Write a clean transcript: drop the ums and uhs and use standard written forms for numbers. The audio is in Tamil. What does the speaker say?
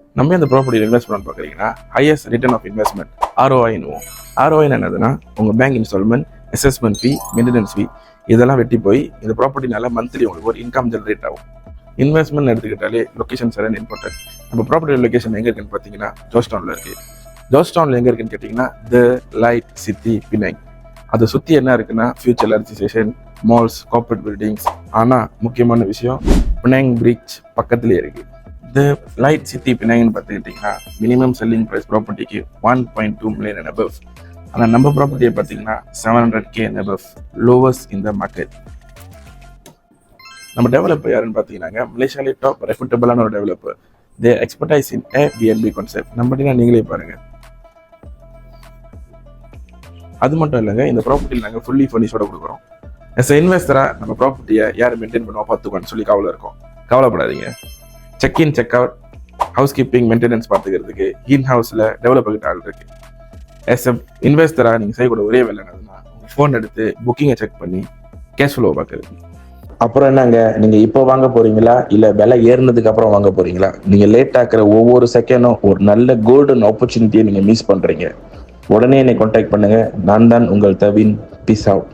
நம்ம இந்த ப்ராப்பர்ட்டியில் இன்வெஸ்ட் பண்ண பார்க்குறீங்கன்னா ஹையஸ்ட் ரிட்டர்ன் ஆஃப் இன்வெஸ்ட்மெண்ட் ஆர்ஓஐனுவோம். ஆர்ஓஐன்னு என்னதுன்னா உங்கள் பேங்க் இன்ஸ்டால்மெண்ட், அசஸ்மெண்ட் ஃபீ, மெயின்டெனன்ஸ் ஃபீ இதெல்லாம் வெட்டி போய் இந்த ப்ராப்பர்ட்டினால மந்த்லி உங்களுக்கு ஒரு இன்கம் ஜென்ரேட் ஆகும். இன்வெஸ்ட்மெண்ட் எடுத்துக்கிட்டாலே லொக்கேஷன் சரியான இம்பார்ட்டன்ட். நம்ம ப்ராப்பர்ட்டி லொக்கேஷன் எங்கே இருக்குன்னு பார்த்தீங்கன்னா ஜார்ஜ்டவுனில் இருக்குது. ஜார்ஜ்டவுனில் எங்கே இருக்குன்னு கேட்டிங்கன்னா த லைட் சிட்டி பினாங். அதை சுற்றி என்ன இருக்குன்னா future administration, malls, corporate buildings. ஆனால் முக்கியமான விஷயம் பினாங் பிரிட்ஜ் பக்கத்துலேயே இருக்குது. த லைட் சிட்டி பினாங்னு பார்த்துக்கிட்டிங்கன்னா மினிமம் செல்லிங் ப்ரைஸ் ப்ராப்பர்ட்டிக்கு 1.2 million and above. ஆனால் நம்ம ப்ராப்பர்ட்டியை பார்த்தீங்கன்னா 700K and above, lowest in the market. நம்ம டெவலப்பர் யாருன்னு பார்த்தீங்கன்னா மலேசியாலே டாப் ரெஃபர்டபுளான ஒரு டெவலப்பர். தே எக்ஸ்பர்டைஸ் இன் Airbnb கான்செப்ட். நம்ம நீங்களே பாருங்கள். அது மட்டும் இல்லைங்க, இந்த ப்ராப்பர்ட்டியில் நாங்கள் ஃபுல்லி ஃபர்னிஷோட கொடுக்குறோம். எஸ் இன்வெஸ்டராக நம்ம ப்ராப்பர்ட்டியை யார் மெயின்டைன் பண்ணுவோம் பார்த்துக்கோன்னு சொல்லி கவலை இருக்கும். கவலைப்படாதீங்க. Check in, check out, house keeping, maintenance பார்த்துக்கிறதுக்கு இன் ஹவுஸில் டெவலப்பர் கிட்ட ஆள் இருக்கு. எஸ் இன்வெஸ்டராக நீங்கள் செய்யக்கூடிய ஒரே வேலை என்னதுன்னா உங்கள் ஃபோன் எடுத்து புக்கிங்கை செக் பண்ணி கேஷ் ஃப்ளோ பார்க்குறது. அப்புறம் என்னங்க, நீங்க இப்போ வாங்க போறீங்களா இல்ல விலை ஏறினதுக்கு அப்புறம் வாங்க போறீங்களா? நீங்க லேட் ஆக்குற ஒவ்வொரு செகண்டும் ஒரு நல்ல கோல்டன் ஆப்பர்ச்சுனிட்டியை நீங்க மிஸ் பண்றீங்க. உடனே என்னை கான்டாக்ட் பண்ணுங்க. நான் தான் உங்கள் தவின். Peace out.